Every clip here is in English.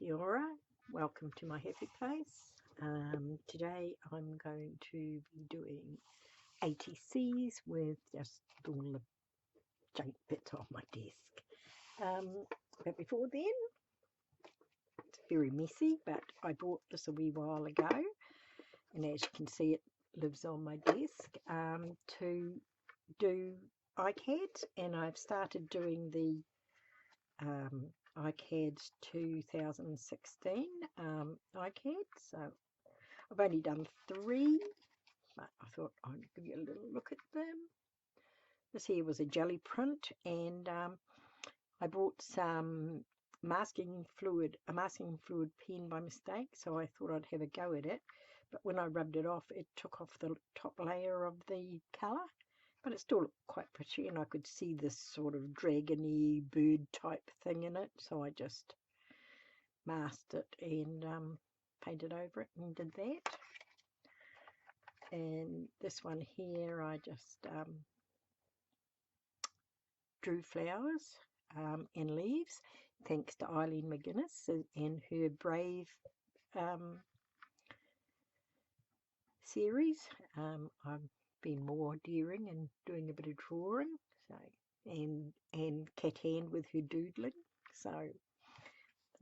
Kia ora, welcome to my happy place. Today I'm going to be doing ATCs with just all the junk bits off my desk. But before then, it's very messy, but I bought this a wee while ago, and as you can see it lives on my desk to do iCADs, and I've started doing the iCADs 2016 iCADs. So I've only done 3, but I thought I'd give you a little look at them. This here was a jelly print, and I bought some masking fluid pen by mistake, so I thought I'd have a go at it. But when I rubbed it off, it took off the top layer of the colour. But it still looked quite pretty, and I could see this sort of dragony bird type thing in it, so I just masked it and painted over it and did that. And this one here, I just drew flowers and leaves, thanks to Eileen McGuinness and her Brave series. I've been more daring and doing a bit of drawing, so and Cat Hand with her doodling, so I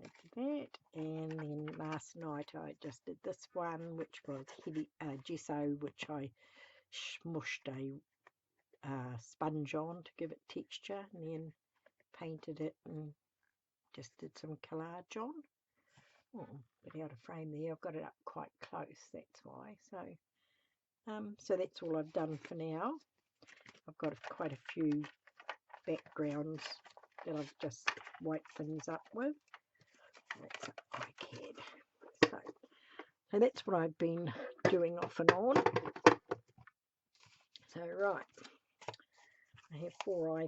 did that. And then last night I just did this one, which was heavy gesso, which I smushed a sponge on to give it texture, and then painted it and just did some collage on. Oh, a bit out of frame there, I've got it up quite close, that's why. So that's all I've done for now. I've got quite a few backgrounds that I've just wiped things up with. That's iCAD. So that's what I've been doing off and on. So right, I have 4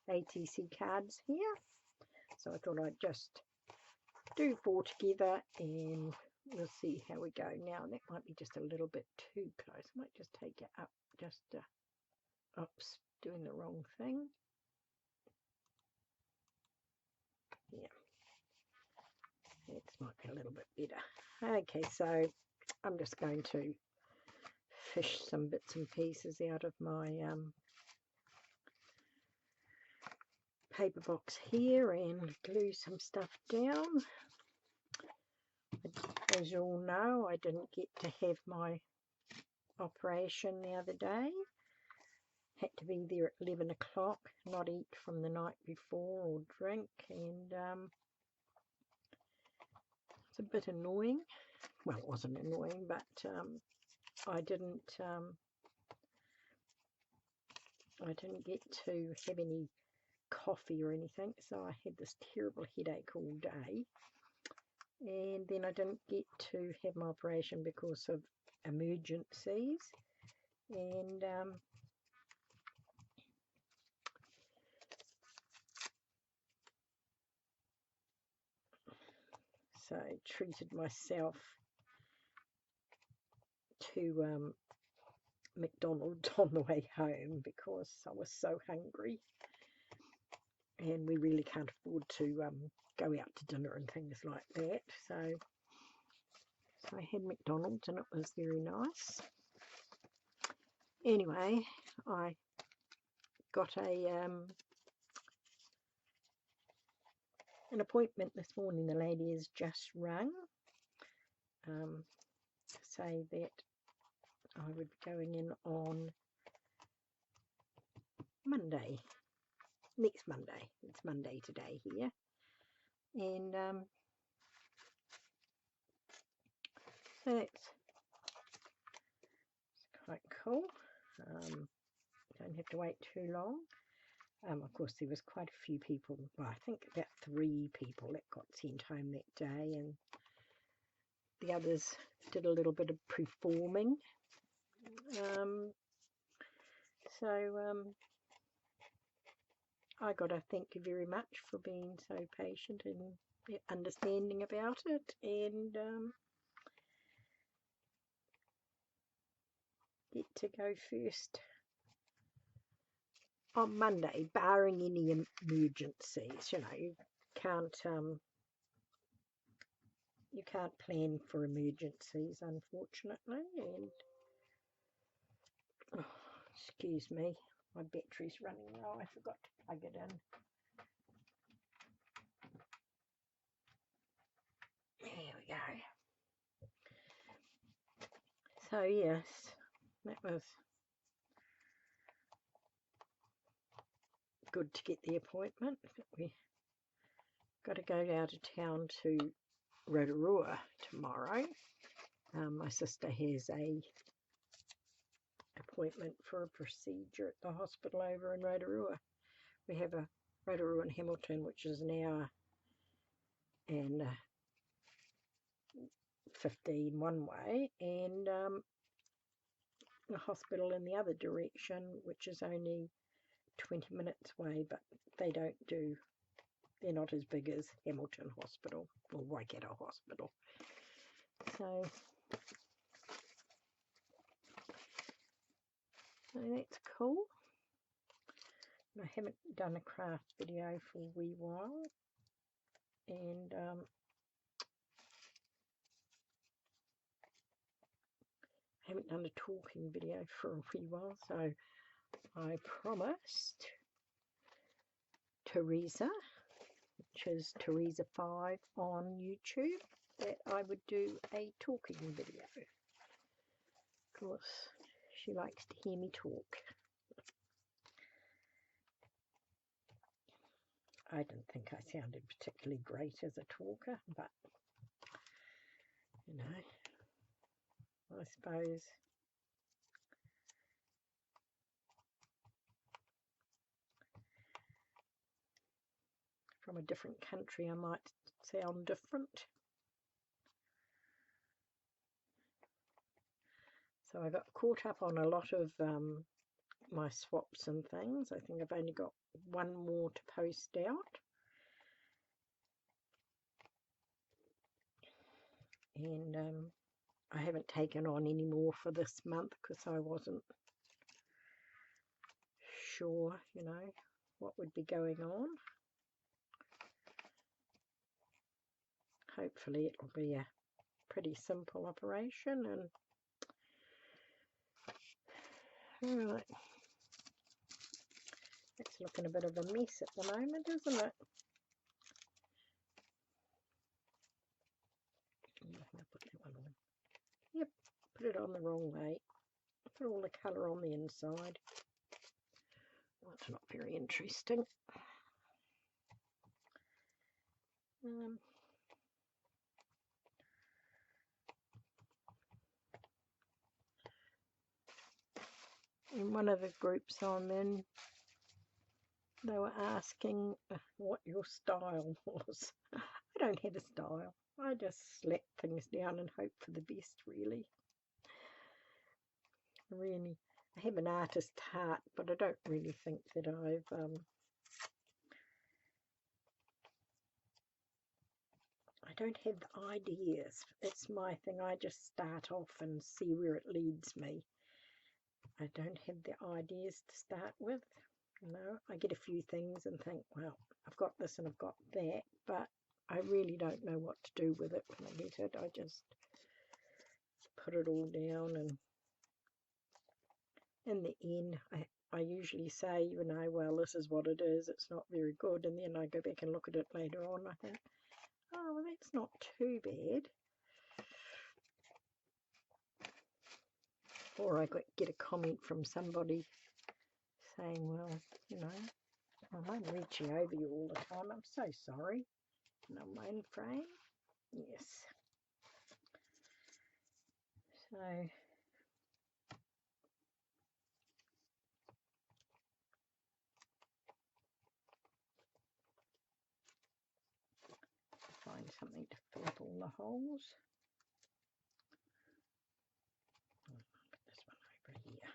ATC cards here. So I thought I'd just do 4 together, and we'll see how we go. Now that might be just a little bit too close. I might just take it up, just oops, doing the wrong thing. Yeah, that might be a little bit better. Okay, so I'm just going to fish some bits and pieces out of my paper box here and glue some stuff down. As you all know, I didn't get to have my operation the other day. Had to be there at 11 o'clock, not eat from the night before or drink, and it's a bit annoying. Well, it wasn't annoying, but I didn't get to have any coffee or anything, so I had this terrible headache all day. And then I didn't get to have my operation because of emergencies, and so I treated myself to McDonald's on the way home because I was so hungry, and we really can't afford to go out to dinner and things like that. So I had McDonald's, and it was very nice. Anyway, I got an appointment this morning. The lady has just rung to say that I would be going in on Monday, next Monday. It's Monday today here, and so that's quite cool. Don't have to wait too long. Of course, there was quite a few people, well, I think about 3 people that got sent home that day, and the others did a little bit of performing. I got to thank you very much for being so patient and understanding about it, and get to go first on Monday, barring any emergencies. You know, you can't plan for emergencies, unfortunately. And oh, excuse me, my battery's running low. I forgot to plug it in. There we go. So yes, that was good to get the appointment. We got to go out of town to Rotorua tomorrow. My sister has a appointment for a procedure at the hospital over in Rotorua. We have a Rotorua and Hamilton, which is an hour and 15 one way, and the hospital in the other direction, which is only 20 minutes away, but they're not as big as Hamilton Hospital or Waikato Hospital. So that's cool. I haven't done a craft video for a wee while, and I haven't done a talking video for a wee while, so I promised Teresa, which is Teresa5 on YouTube, that I would do a talking video. Of course, she likes to hear me talk. I didn't think I sounded particularly great as a talker, but, you know, I suppose from a different country I might sound different. So I got caught up on a lot of my swaps and things. I think I've only got one more to post out. And I haven't taken on any more for this month because I wasn't sure, you know, what would be going on. Hopefully it will be a pretty simple operation. And alright, it's looking a bit of a mess at the moment, isn't it? I'm going to put that one on. Yep, put it on the wrong way. Put all the colour on the inside. Well, it's not very interesting. In one of the groups I'm in, they were asking what your style was. I don't have a style. I just slap things down and hope for the best, really. I have an artist heart, but I don't really think that I don't have the ideas. It's my thing. I just start off and see where it leads me. I don't have the ideas to start with. You know, I get a few things and think, well, I've got this and I've got that, but I really don't know what to do with it when I get it. I just put it all down, and in the end, I usually say, you know, well, this is what it is. It's not very good, and then I go back and look at it later on. I think, oh, well, that's not too bad. Or I get a comment from somebody saying, well, you know, I'm reaching over you all the time. I'm so sorry. No mainframe. Yes. So find something to fill up all the holes. Put this one over here.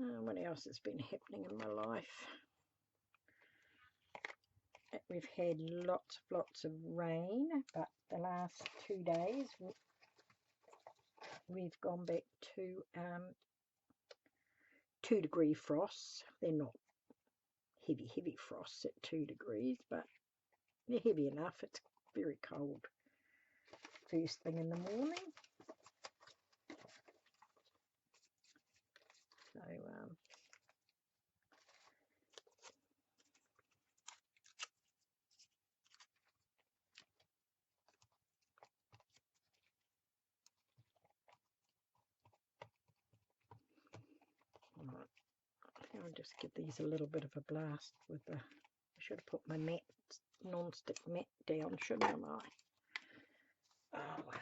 What else has been happening in my life? We've had lots of rain, but the last 2 days we've gone back to 2-degree frosts. They're not heavy frosts at 2 degrees, but they're heavy enough. It's very cold first thing in the morning. So right, I'll just give these a little bit of a blast with the. I should have put my mat, non-stick mat down, shouldn't I? Oh well.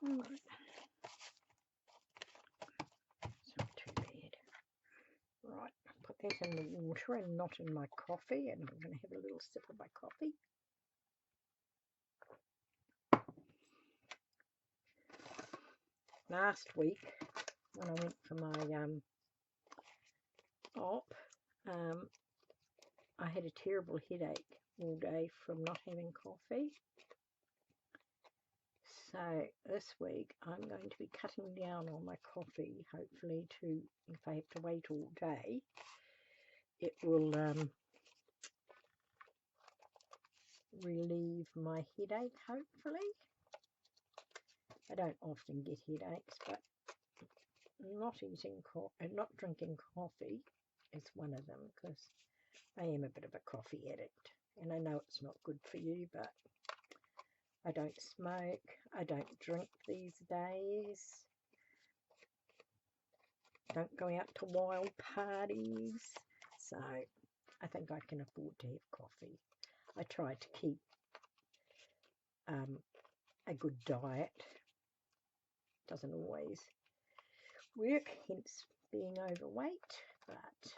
Alright. It's not too bad. Right, put that in the water and not in my coffee, and I'm going to have a little sip of my coffee. Last week, when I went for my op, I had a terrible headache all day from not having coffee. So this week I'm going to be cutting down on my coffee, hopefully to, if I have to wait all day, it will relieve my headache, hopefully. I don't often get headaches, but not drinking coffee is one of them, because I am a bit of a coffee addict, and I know it's not good for you, but I don't smoke, I don't drink these days, don't go out to wild parties, so I think I can afford to have coffee. I try to keep a good diet. Doesn't always work, hence being overweight, but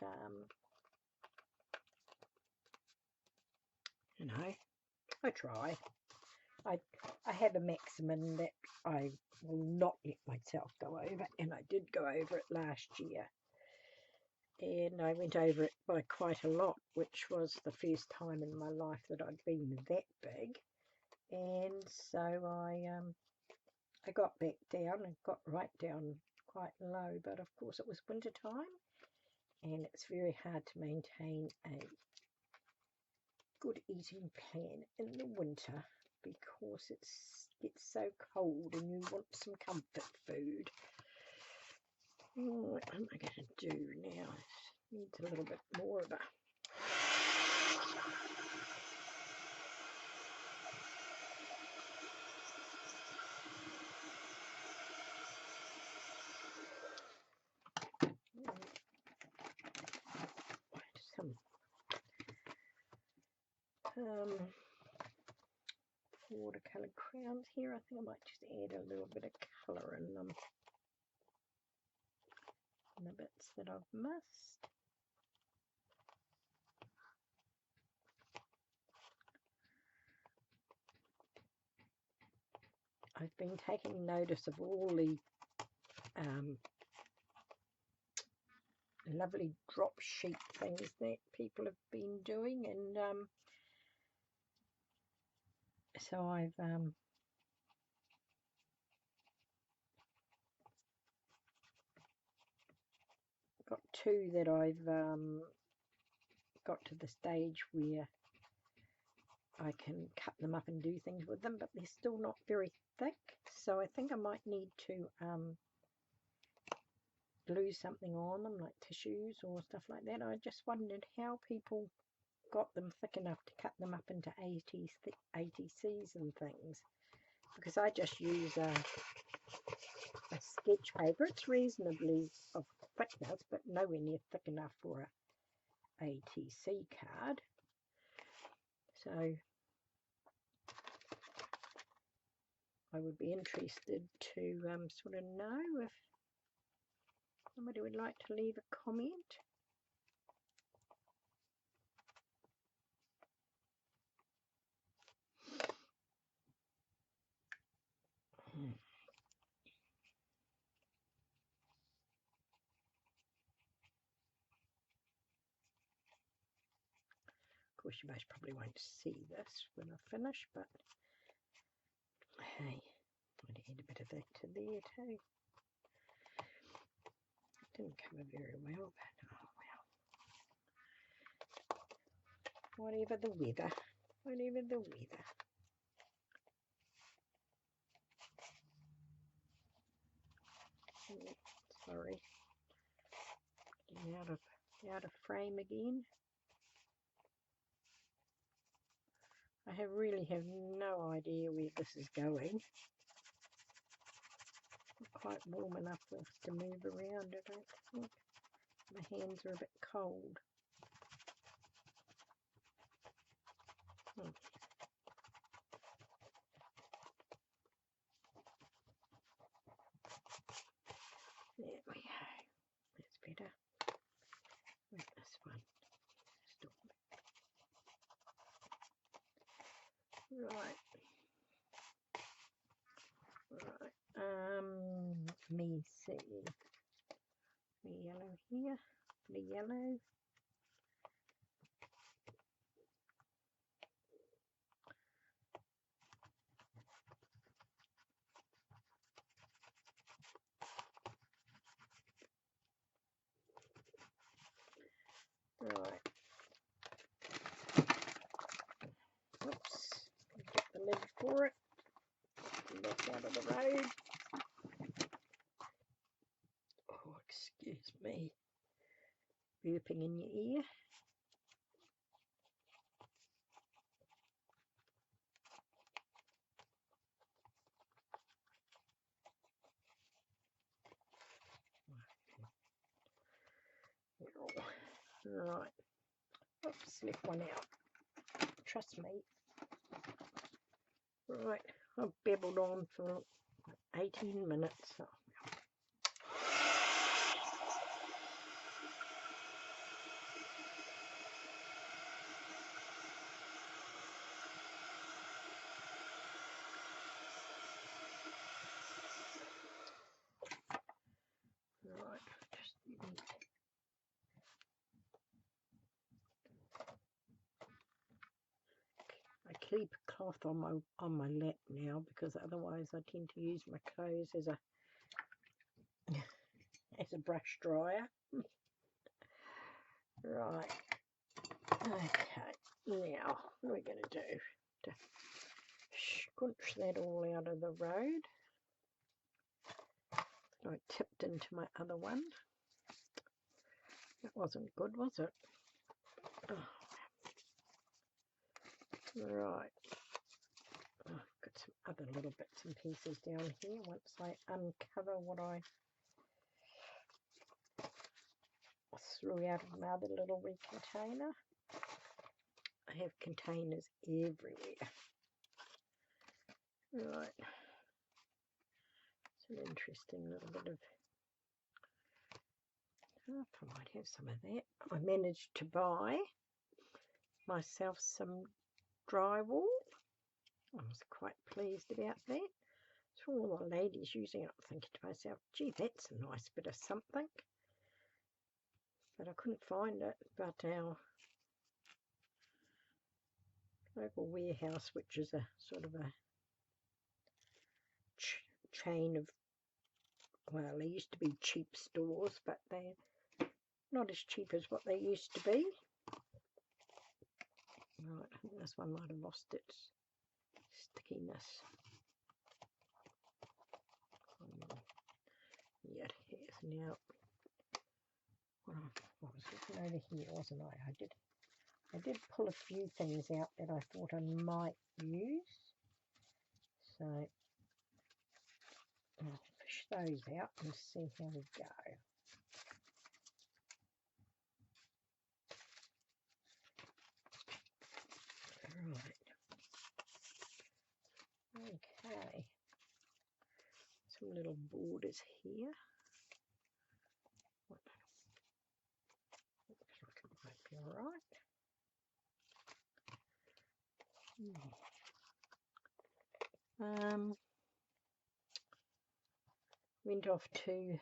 you know, I try. I have a maximum that I will not let myself go over, and I did go over it last year, and I went over it by quite a lot, which was the first time in my life that I'd been that big, and so I got back down and got right down quite low, but of course it was winter time, and it's very hard to maintain a good eating plan in the winter, because it gets so cold and you want some comfort food. What am I going to do now? It needs a little bit more of a... some watercolour crowns here. I think I might just add a little bit of colour in them, in the bits that I've missed. I've been taking notice of all the lovely drop sheet things that people have been doing, and so I've got two that I've got to the stage where I can cut them up and do things with them, but they're still not very thick, so I think I might need to glue something on them, like tissues or stuff like that. I just wondered how people got them thick enough to cut them up into ATCs and things, because I just use a sketch paper. It's reasonably of thickness, but nowhere near thick enough for a ATC card. So I would be interested to sort of know if somebody would like to leave a comment. Of course, you most probably won't see this when I finish, but hey, I'd add a bit of that to there too. Didn't cover very well, but oh well. Whatever the weather, whatever the weather. Sorry, getting out of frame again. I really have no idea where this is going. Not quite warm enough for us to move around, I don't think. My hands are a bit cold. There we go. That's better. Where's this one? Stop. Right. Let me see. The yellow here. The yellow. Right. Oops. Get the lid for it. Get out of the road. Oh, excuse me. Burping in your ear. Right. Oops, left one out. Trust me. Right. I've babbled on for 18 minutes. So. Right. Just need I keep a cloth on my lap now, because otherwise I tend to use my clothes as a brush dryer. Right. Okay. Now what are we going to do to scrunch that all out of the road? I tipped into my other one. That wasn't good, was it? Oh. Right. Oh, I've got some other little bits and pieces down here once I uncover what I threw out of my other little wee container. I have containers everywhere. Right. It's an interesting little bit of... Oh, I might have some of that. I managed to buy myself some drywall. I was quite pleased about that. So all the ladies using it, I'm thinking to myself, gee, that's a nice bit of something. But I couldn't find it. But our local warehouse, which is a sort of a chain of, well, they used to be cheap stores, but they're not as cheap as what they used to be. Right, I think this one might have lost its stickiness. Yeah, it is now. I was looking over here, wasn't I? I did pull a few things out that I thought I might use. So I'll fish those out and see how we go. Right. Okay. Some little borders here. Looks like it might be all right. Went off to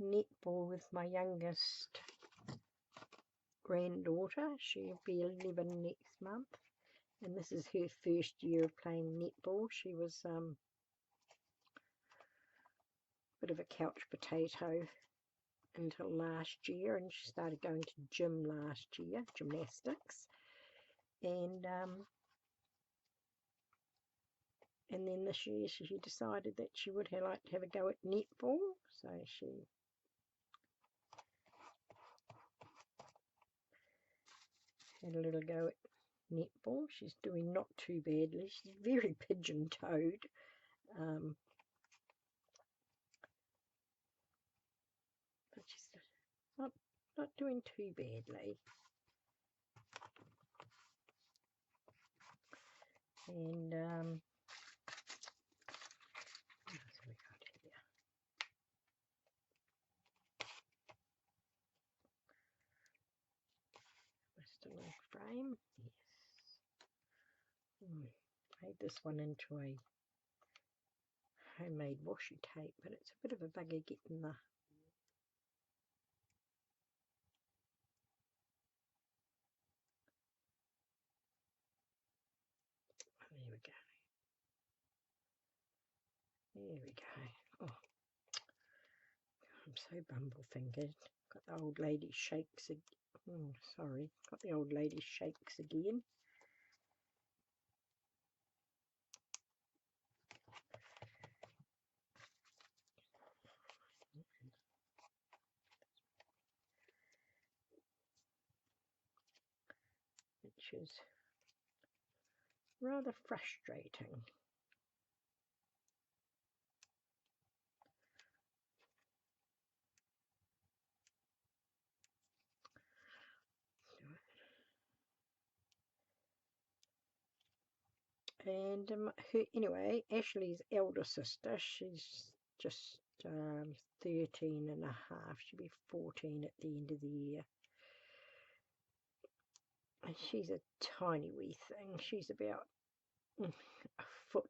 netball with my youngest granddaughter. She'll be 11 next month, and this is her first year of playing netball. She was a bit of a couch potato until last year, and she started going to gym last year, gymnastics, and then this year she decided that she would like to have a go at netball, so she had a little go at netball. She's doing not too badly. She's very pigeon-toed. But she's not doing too badly. And what else have we got here? Just a little frame. Yes. Made this one into a homemade washi tape, but it's a bit of a bugger getting the there we go. There we go. Oh, I'm so bumble-fingered. Got the old lady shakes again. Oh, sorry. Got the old lady shakes again. Which is rather frustrating. And anyway, Ashley's elder sister, she's just 13 and a half. She'll be 14 at the end of the year. And she's a tiny wee thing. She's about a foot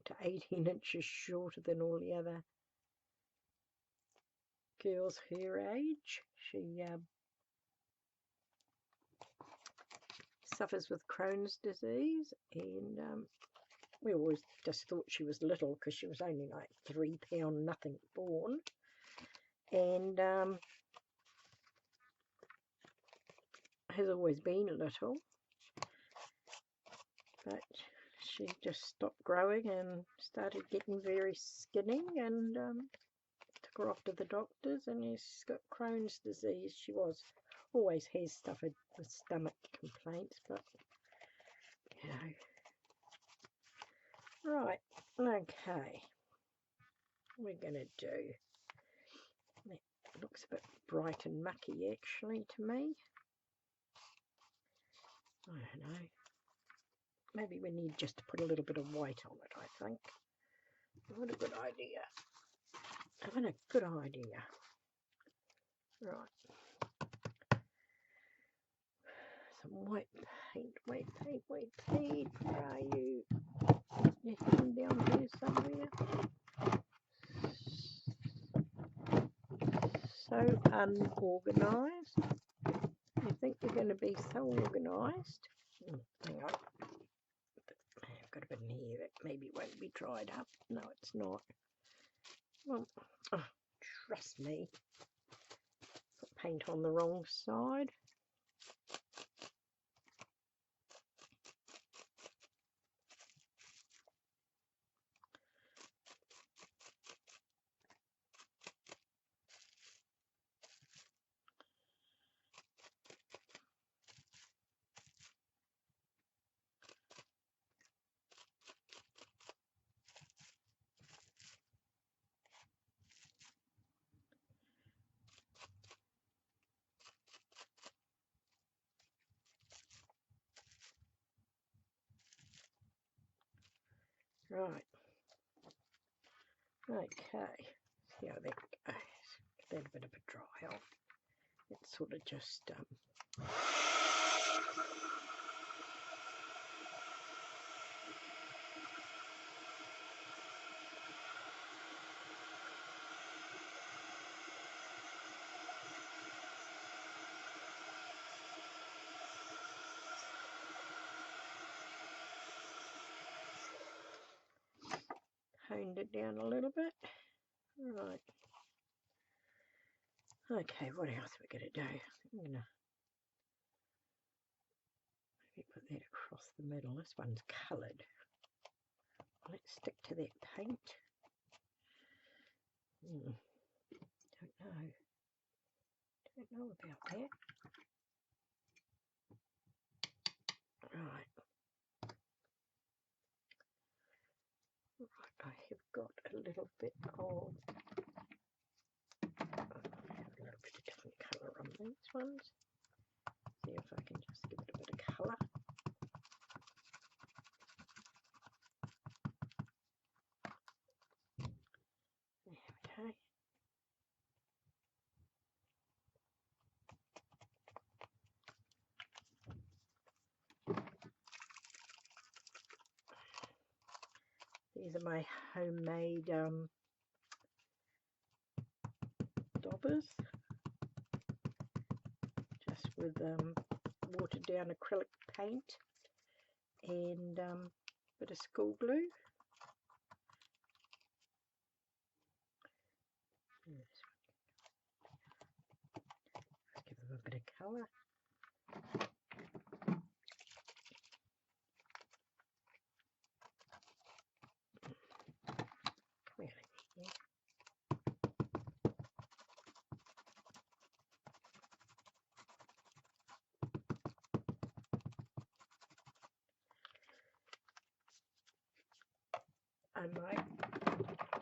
to 18 inches shorter than all the other girls her age. She suffers with Crohn's disease, and we always just thought she was little because she was only like 3 pound nothing born, and has always been little, but she just stopped growing and started getting very skinny, and took her off to the doctors, and she's got Crohn's disease. She always has suffered with stomach complaints, but you know. Right, okay, we're gonna do, it looks a bit bright and mucky actually to me. I don't know, maybe we need just to put a little bit of white on it, I think. What a good idea. What a good idea. Right. Some white paint, white paint. Where are you? You're hidden down here somewhere. So unorganised. You think you're going to be so organised? Hang on. I've got a bit in here that maybe won't be dried up. No, it's not. Well, trust me. Put paint on the wrong side. Right. Okay. See how that goes. Get that a bit of a dry off. It's sort of just honed it down a little bit. Right. Okay, what else are we going to do? I'm going to maybe put that across the middle. This one's coloured. Let's stick to that paint. Don't know. Don't know about that. Right. Right, I have got a little bit of different colour on these ones. See if I can just give it a bit of colour. Okay. These are my homemade daubers, just with watered down acrylic paint and a bit of school glue. Let's give them a bit of colour.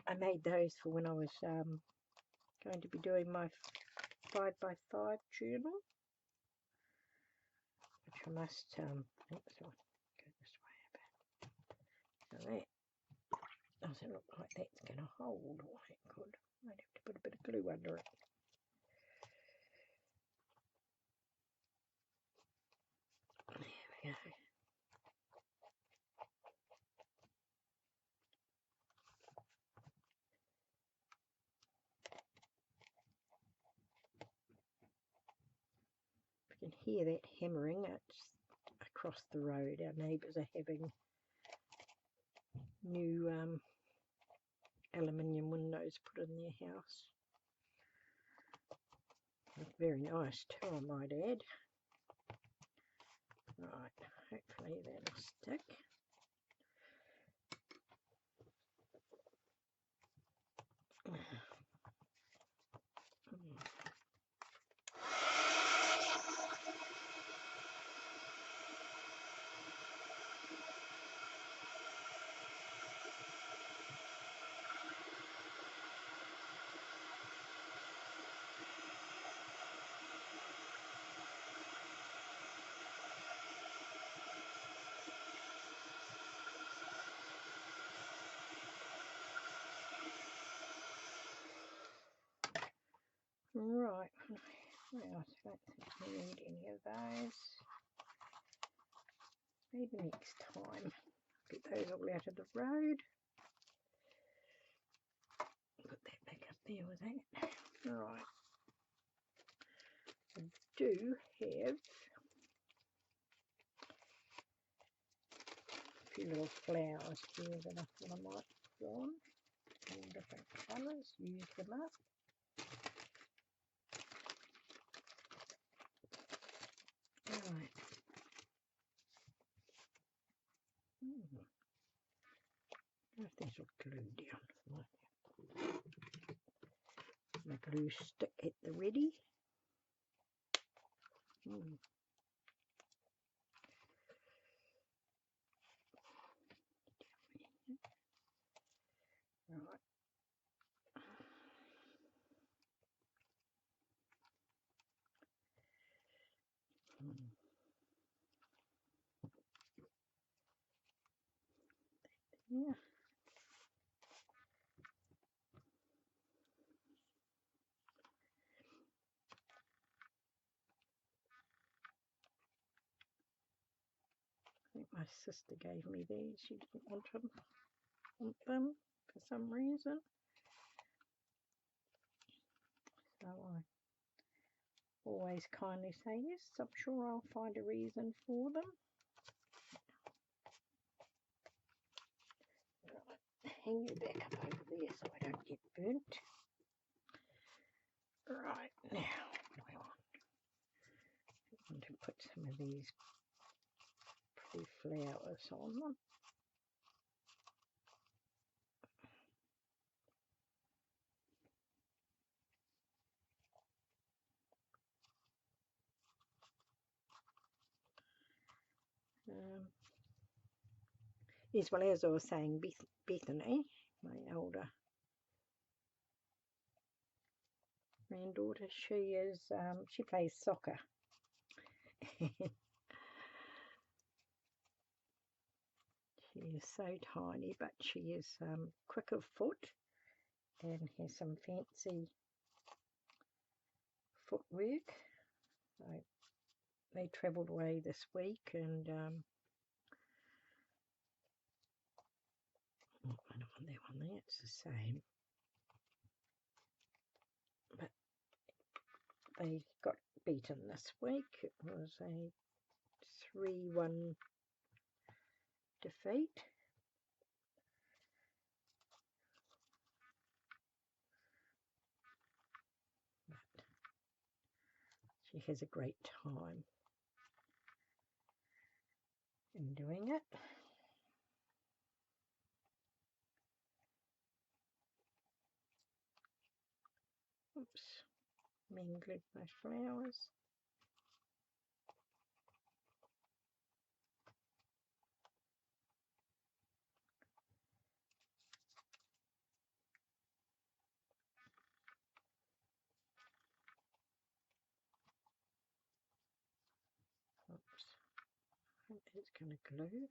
I made those for when I was going to be doing my 5x5 journal, which I must go this way a bit. So that doesn't look like that's going to hold all that good. I'd have to put a bit of glue under it. There we go. You can hear that hammering. It's across the road. Our neighbours are having new aluminium windows put in their house. Look very nice too, I might add. Right, hopefully that'll stick. Right, well, I don't think we need any of those. Maybe next time. Get those all out of the road. Put that back up there with that. Right. I do have a few little flowers here that I thought I might put on in different colours, use them up. down. My glue stick at the ready. Right. Yeah. I think my sister gave me these. She didn't want them for some reason. So I always kindly say yes, I'm sure I'll find a reason for them. Right, hang you back up over there so I don't get burnt. Right, now I want to put some of these pretty flowers on them. As well as I was saying, Bethany, my older granddaughter, she plays soccer. She is so tiny, but she is quick of foot and has some fancy footwork. So they travelled away this week, and I don't want that one there, it's the same. But they got beaten this week. It was a 3-1 defeat. But she has a great time in doing it. Oops, mingled my flowers. Oops, I think it's going to glue.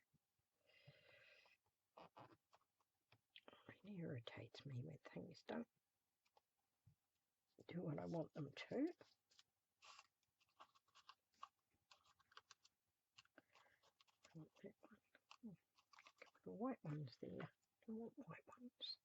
It really irritates me when things don't do what I want them to. That one. A couple of white ones there. I want white ones.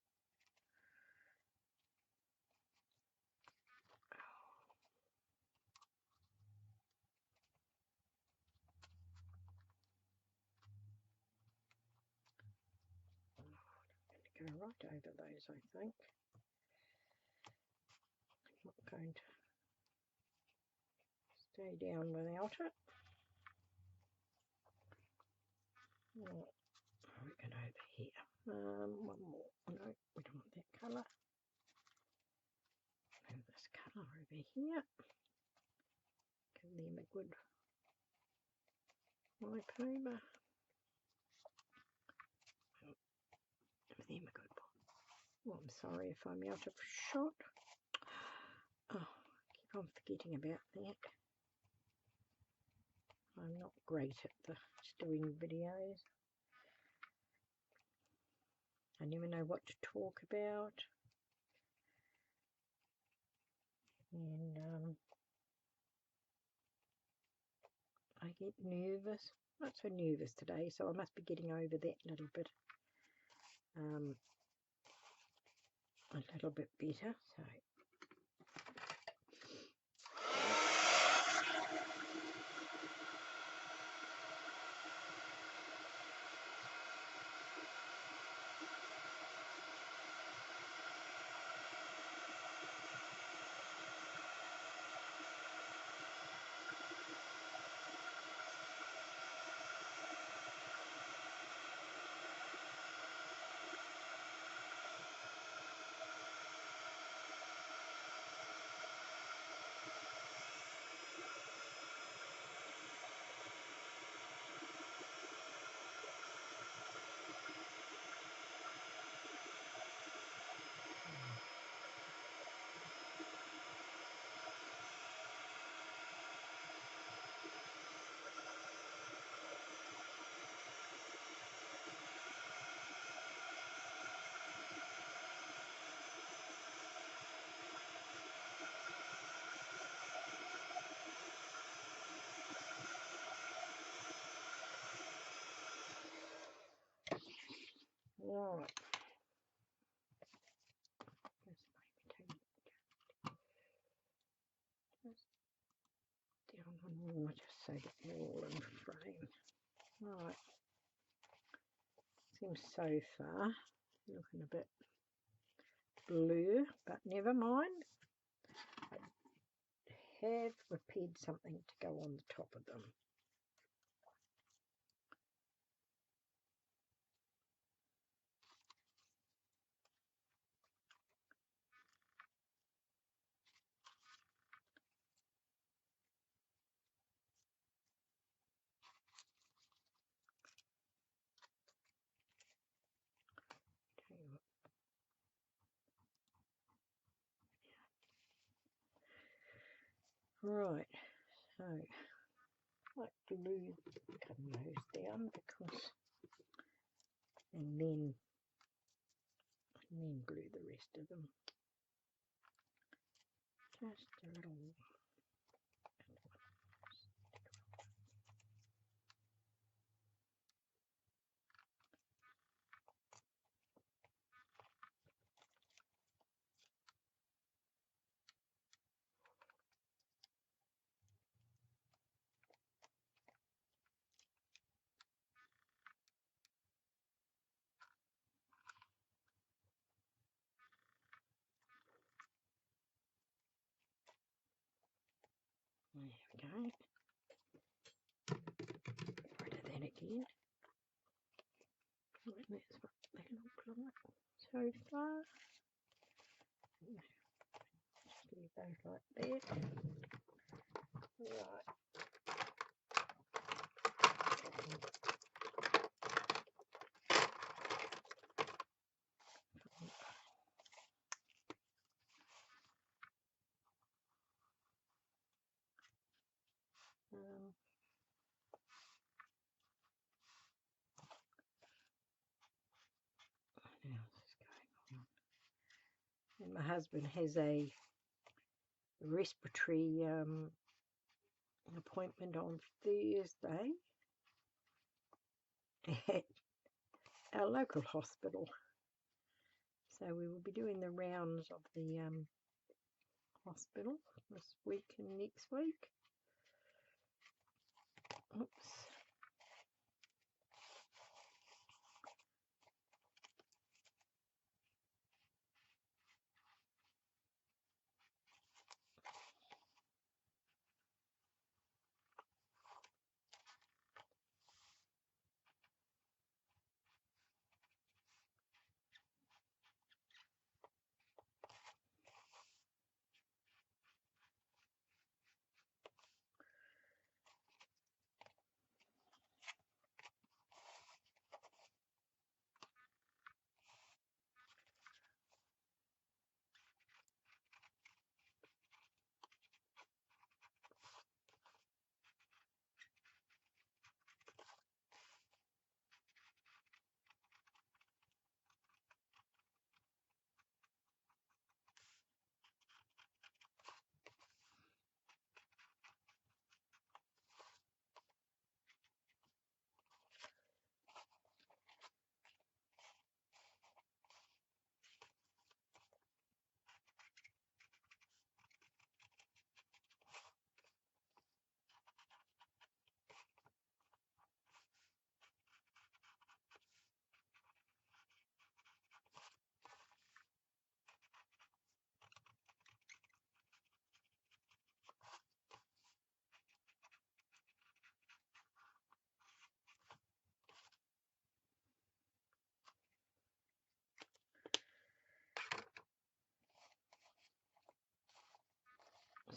I'm going to go right over those, I think. I'm not going to stay down without it. What are we going over here? One more. No, we don't want that colour. Move this colour over here. Give them a good wipe over. Give them a good one. Oh, I'm sorry if I'm out of shot. Oh, I keep on forgetting about that. I'm not great at doing videos. I never know what to talk about. And I get nervous. Not so nervous today, so I must be getting over that little bit. A little bit better. So Right. Just down on more just so that they're all in frame. Right. Seems so far looking a bit blue, but never mind. I have prepared something to go on the top of them. Right, so I like to glue those down because, and then glue the rest of them. Just a little. There we go. Rid of that again. And that's what they look like so far. Just leave those like that. Right. What else is going on? And my husband has a respiratory appointment on Thursday at our local hospital. So we will be doing the rounds of the hospital this week and next week. Oops.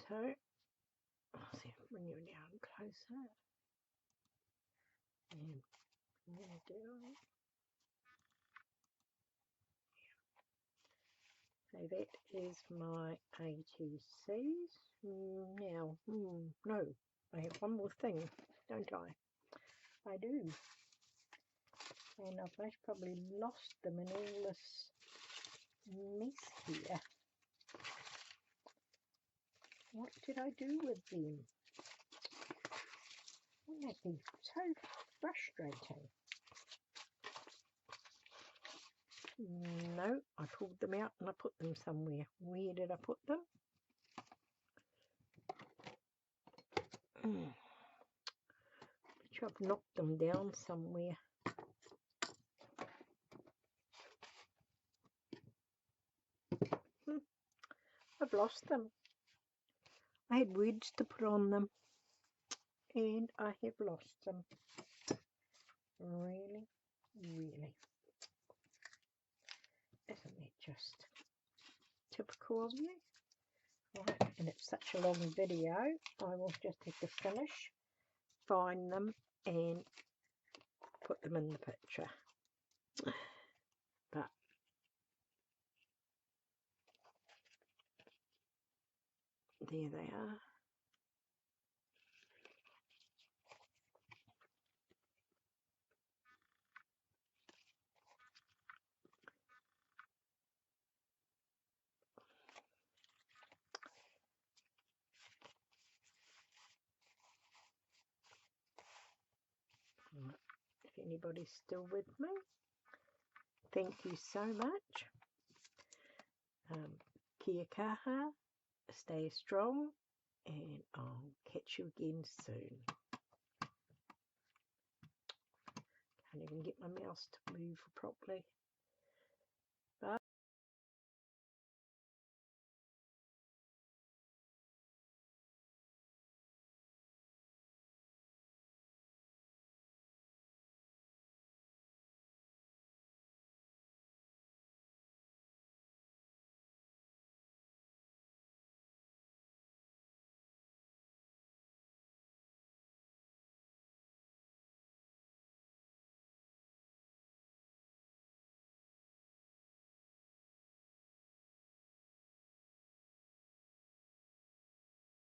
So I'll see if I bring you down closer and bring you down. So that is my ATCs. Now, no, I have one more thing, don't I? I do. And I've most probably lost them in all this mess here. What did I do with them? Wouldn't that be so frustrating? No, I pulled them out and I put them somewhere. Where did I put them? I've knocked them down somewhere. I've lost them. I had words to put on them and I have lost them. Really, really. Isn't that just typical of you? Right, and it's such a long video, I will just have to finish, find them and put them in the picture. But there they are. If anybody's still with me, thank you so much. Kia kaha, stay strong, and I'll catch you again soon. Can't even get my mouse to move properly.